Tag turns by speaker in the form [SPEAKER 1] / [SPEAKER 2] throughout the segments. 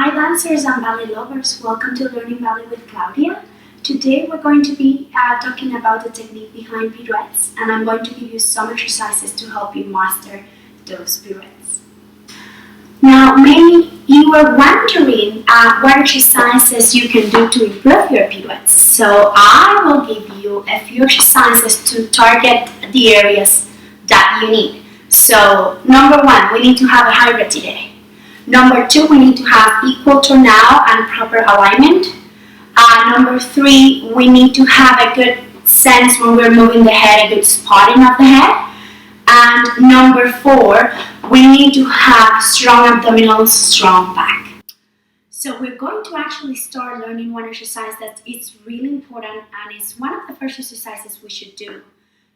[SPEAKER 1] Hi dancers and ballet lovers, welcome to Learning Ballet with Claudia. Today we're going to be talking about the technique behind pirouettes, and I'm going to give you some exercises to help you master those pirouettes. Now maybe you were wondering what exercises you can do to improve your pirouettes. So I will give you a few exercises to target the areas that you need. So number one, we need to have a high retiré. Number two, we need to have equal turnout and proper alignment. Number three, we need to have a good sense when we're moving the head, a good spotting of the head. And number four, we need to have strong abdominals, strong back. So we're going to actually start learning one exercise that is really important, and it's one of the first exercises we should do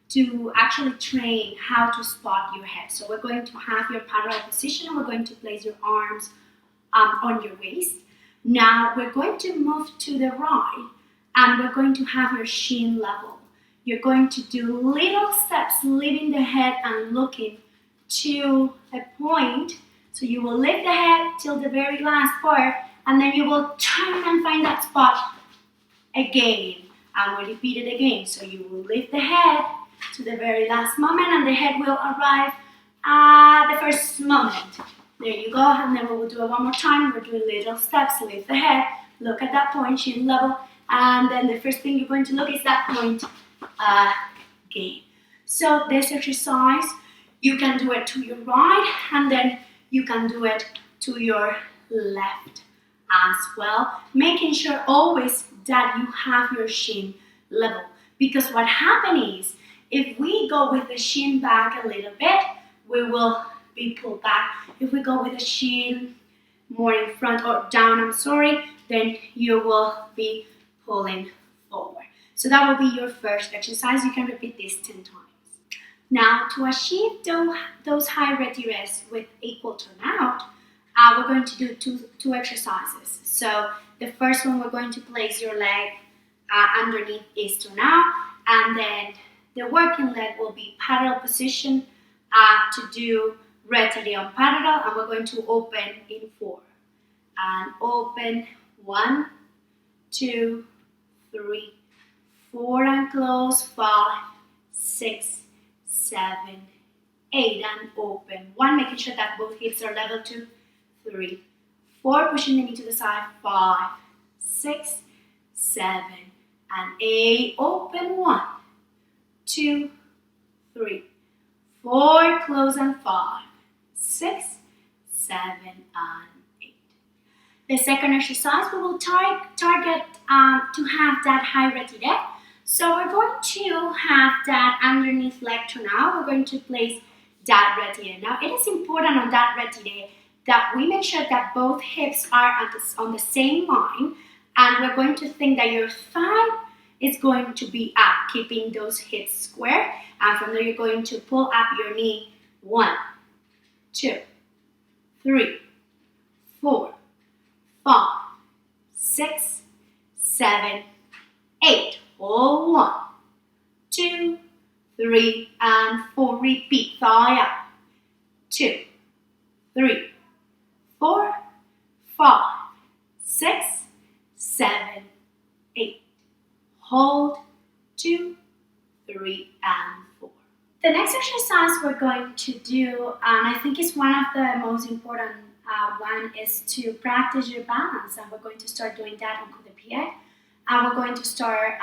[SPEAKER 1] to actually train how to spot your head. So we're going to have your parallel position and we're going to place your arms on your waist. Now we're going to move to the right and we're going to have your shin level. You're going to do little steps, leaving the head and looking to a point. So you will lift the head till the very last part, and then you will turn and find that spot again. And we'll repeat it again. So you will lift the head to the very last moment, and the head will arrive at the first moment. There you go, and then we will do it one more time. We're doing little steps, lift the head, look at that point, shin level, and then the first thing you're going to look is that point again. So this exercise, you can do it to your right, and then you can do it to your left as well, making sure always that you have your shin level. Because what happens is, if we go with the shin back a little bit, we will be pulled back. If we go with the shin more in front or down, then you will be pulling forward. So that will be your first exercise. You can repeat this 10 times. Now, to achieve those high retirés with equal turnout, we're going to do two exercises. So the first one, we're going to place your leg underneath is turnout, and then the working leg will be parallel position to do retiré on parallel, and we're going to open in 4. And open 1, 2, 3, 4, and close 5, 6, 7, 8, and open 1, making sure that both hips are level. 2, 3, 4, pushing the knee to the side, 5, 6, 7, and 8, open 1, 2, 3, 4, close, and 5, 6, 7, and 8. The second exercise, we will target to have that high retiré. So we're going to have that underneath leg turnout. We're going to place that retiré. Now it is important on that retiré that we make sure that both hips are on the same line, and we're going to think that your thigh is going to be up, keeping those hips square, and from there you're going to pull up your knee. 1, 2, 3, 4, 5, 6, 7, 8. Hold 1, 2, 3, and 4. Repeat, thigh up. 2, 3, 4, 5, 6, 7, 8. Hold 2, 3, and 4. The next exercise we're going to do, and I think it's one of the most important one, is to practice your balance. And we're going to start doing that on coup de pied. And we're going to start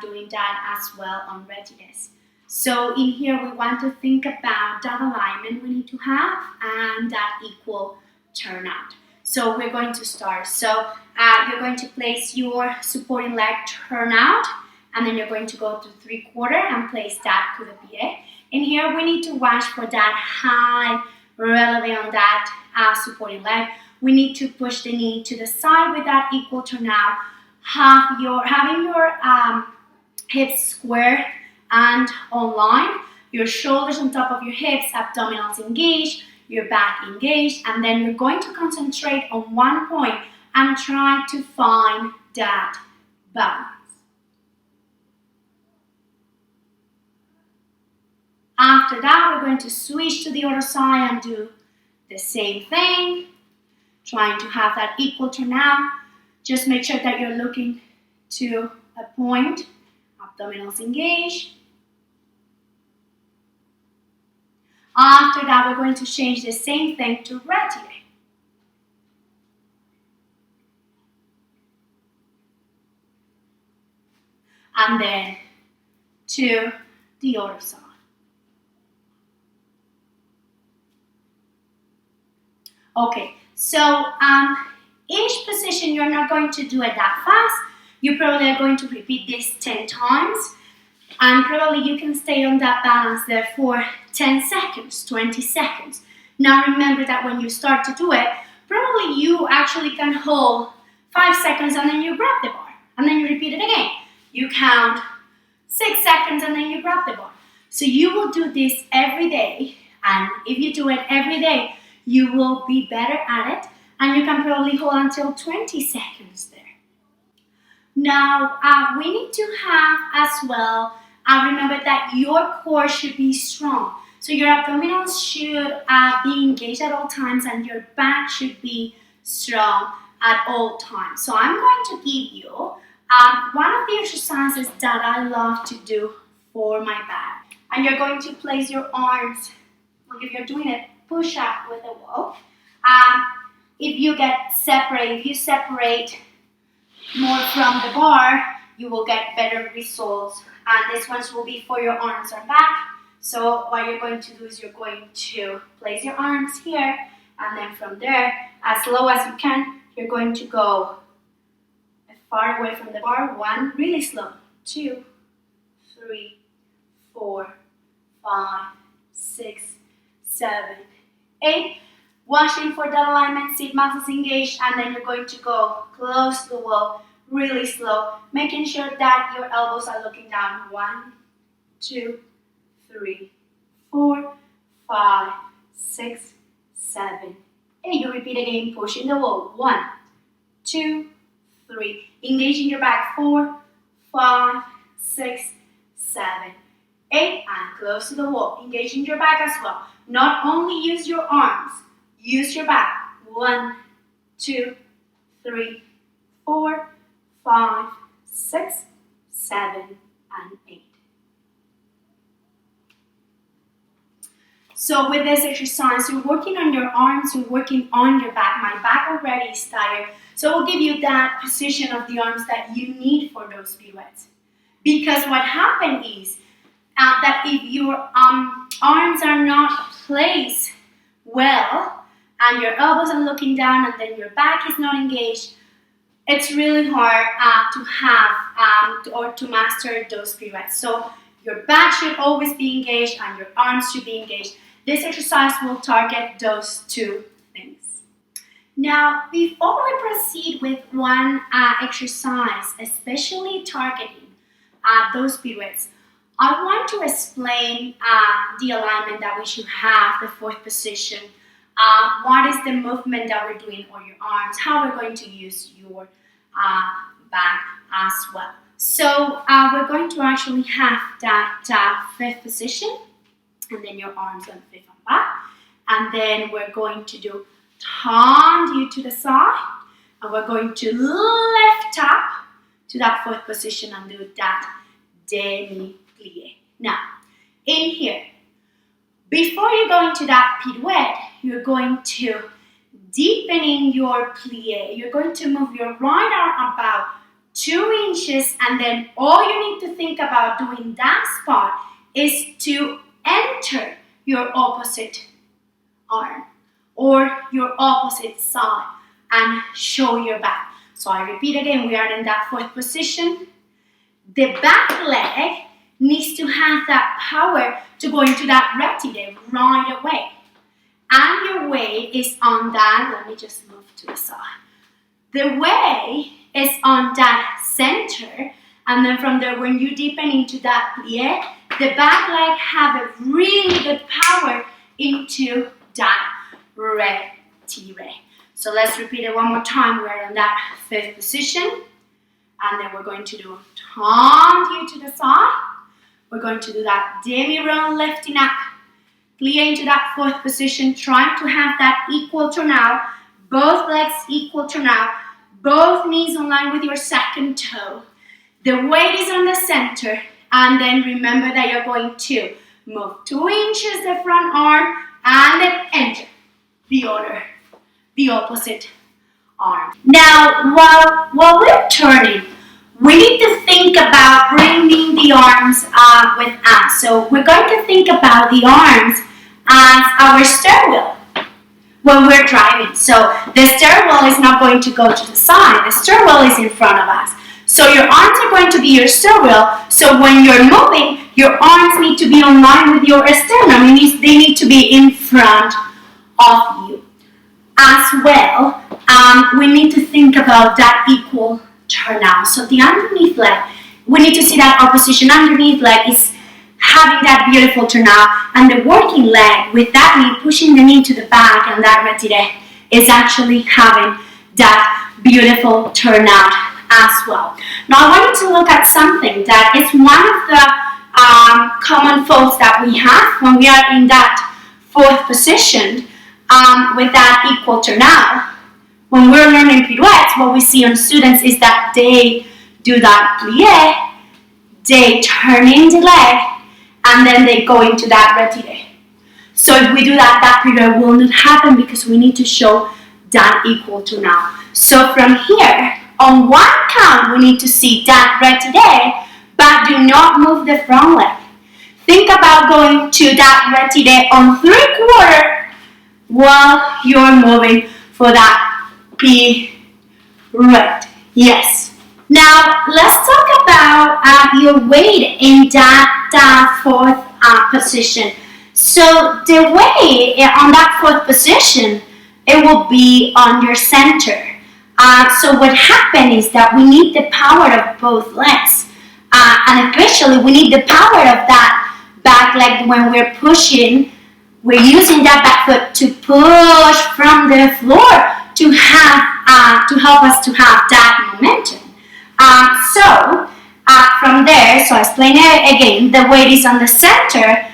[SPEAKER 1] doing that as well on retirés. So in here, we want to think about that alignment we need to have and that equal turnout. So we're going to start. So you're going to place your supporting leg turnout, and then you're going to go to 3/4 and place that coup de pied. In here, we need to watch for that high releve on that supporting leg. We need to push the knee to the side with that equal turnout. Having your hips square and online, your shoulders on top of your hips, abdominals engaged, your back engaged, and then you're going to concentrate on one point and try to find that balance. After that, we're going to switch to the other side and do the same thing. trying to have that equal turn now. Just make sure that you're looking to a point, abdominals engaged. After that, we're going to change the same thing to retiré. And then to the other side. Okay, so each position you're not going to do it that fast. You probably are going to repeat this 10 times. And probably you can stay on that balance there for 10 seconds, 20 seconds. Now remember that when you start to do it, probably you actually can hold 5 seconds and then you grab the bar. And then you repeat it again. You count 6 seconds and then you grab the bar. So you will do this every day. And if you do it every day, you will be better at it. And you can probably hold until 20 seconds there. Now, we need to have as well, remember that your core should be strong. So your abdominals should be engaged at all times and your back should be strong at all times. So I'm going to give you one of the exercises that I love to do for my back. And you're going to place your arms, like if you're doing a push-up with a wall. If you separate more from the bar, you will get better results. And this ones will be for your arms and back. So what you're going to do is you're going to place your arms here, and then from there, as low as you can, you're going to go far away from the bar. 1, really slow. 2, 3, 4, 5, 6, 7, 8. Watching for that alignment, seat muscles engaged, and then you're going to go close to the wall, really slow, making sure that your elbows are looking down. 1, 2, 3, 4, 5, 6, 7, 8. You repeat again, pushing the wall. 1, 2, 3. Engaging your back. 4, 5, 6, 7, 8. And close to the wall. Engaging your back as well. Not only use your arms, use your back. 1, 2, 3, 4, 5, 6, 7, and 8. So with this exercise, you're working on your arms, you're working on your back. My back already is tired. So it will give you that position of the arms that you need for those pirouettes. Because what happens is that if your arms are not placed well, and your elbows are looking down, and then your back is not engaged, it's really hard to have or to master those pirouettes. So your back should always be engaged and your arms should be engaged. This exercise will target those two things. Now, before we proceed with one exercise, especially targeting those pirouettes, I want to explain the alignment that we should have, the fourth position. What is the movement that we're doing on your arms, how we're going to use your back as well. So we're going to actually have that fifth position, and then your arms on fifth and back. And then we're going to do turn you to the side, and we're going to lift up to that fourth position and do that demi-plie. Now, in here, before you go into that pirouette, you're going to deepen in your plie. You're going to move your right arm about 2 inches, and then all you need to think about doing that spot is to enter your opposite arm or your opposite side and show your back. So I repeat again, we are in that fourth position. The back leg needs to have that power to go into that retiré right away. And your weight is on that, let me just move to the side. The weight is on that center, and then from there, when you deepen into that plie, the back leg have a really good power into that retiré. So let's repeat it one more time. We're in that fifth position, and then we're going to do turn you to the side. We're going to do that demi-rond, lifting up, plie into that fourth position, trying to have that equal turn out, Both legs equal turnout. Both knees in line with your second toe. The weight is on the center. And then remember that you're going to move 2 inches the front arm and then enter the opposite arm. Now, while we're turning, we need to think about bringing the arms with us. So we're going to think about the arms as our steering wheel when we're driving. So the steering wheel is not going to go to the side. The steering wheel is in front of us. So your arms are going to be your steering wheel. So when you're moving, your arms need to be in line with your sternum. They need to be in front of you. As well, we need to think about that equal turnout. So the underneath leg, we need to see that opposition underneath leg is having that beautiful turnout, and the working leg with that knee pushing the knee to the back and that retiré is actually having that beautiful turnout as well. Now I want you to look at something that is one of the common faults that we have when we are in that fourth position with that equal turnout. When we're learning pirouettes, what we see on students is that they do that plie, they turn in the leg, and then they go into that retiré. So if we do that, that pirouette will not happen because we need to show that equal turnout. So from here, on one count, we need to see that retiré, but do not move the front leg. Think about going to that retiré on 3/4 while you're moving for that pirouette. Yes. Now, let's talk about your weight in that fourth position. So the weight on that fourth position, it will be on your center. So what happens is that we need the power of both legs. And especially we need the power of that back leg when we're pushing. We're using that back foot to push from the floor to help us to have that momentum. From there, so I explain it again, the weight is on the center.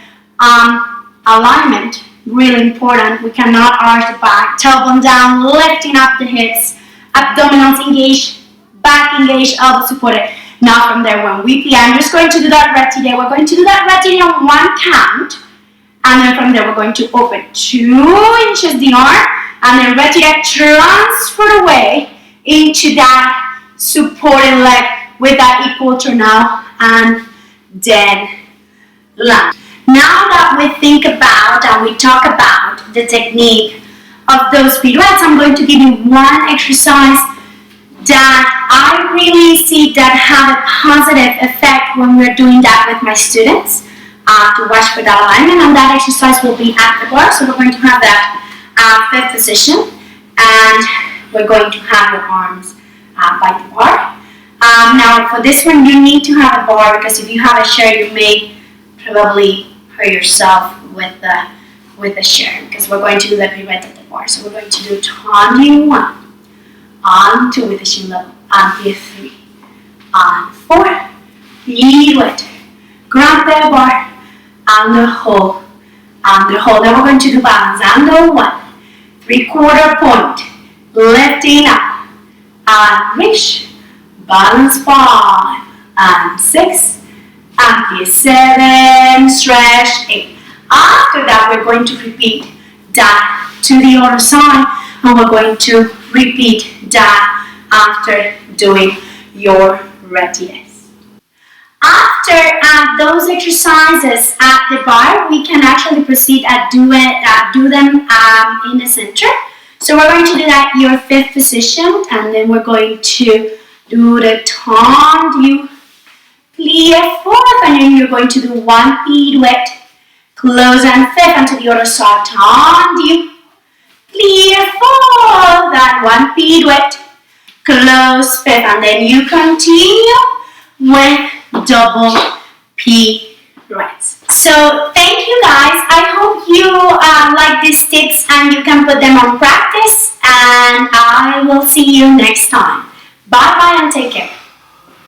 [SPEAKER 1] Alignment, really important. We cannot arch the back, tailbone down, lifting up the hips, abdominals engaged, back engaged, elbows supported. Now from there, when we plie, I'm just going to do that retiré. We're going to do that retiré on 1 count. And then from there, we're going to open 2 inches the arm. And then retiré, transfer away into that supported leg with that equal turnout. And then land. Now that we think about and we talk about the technique of those pirouettes, I'm going to give you one exercise that I really see that have a positive effect when we're doing that with my students to watch for that alignment, and that exercise will be at the bar. So we're going to have that fifth position, and we're going to have the arms by the bar. Now for this one, you need to have a bar because if you have a chair, you may probably hurt yourself with the chair because we're going to do the pirouette at the bar. So we're going to do tendu 1, on 2 with the shin level, on 3, on 4, pirouette, grab the bar, and the hold, and the hold. Then we're going to do balance, and the 1, 3/4 point, lifting up, and reach, balance 5, and 6, and 7, stretch 8. After that, we're going to repeat that to the other side, and we're going to repeat that after doing your retirés. After those exercises at the bar, we can actually proceed and do them in the center. So we're going to do that your fifth position, and then we're going to do the tendu, plie fourth, and then you're going to do 1 pirouette, close and fifth, and to the other side, tendu, plie fourth, and 1 pirouette, close fifth, and then you continue with double pirouettes. So thank you guys. I hope you like these tips and you can put them on practice, and I will see you next time. Bye bye and take care.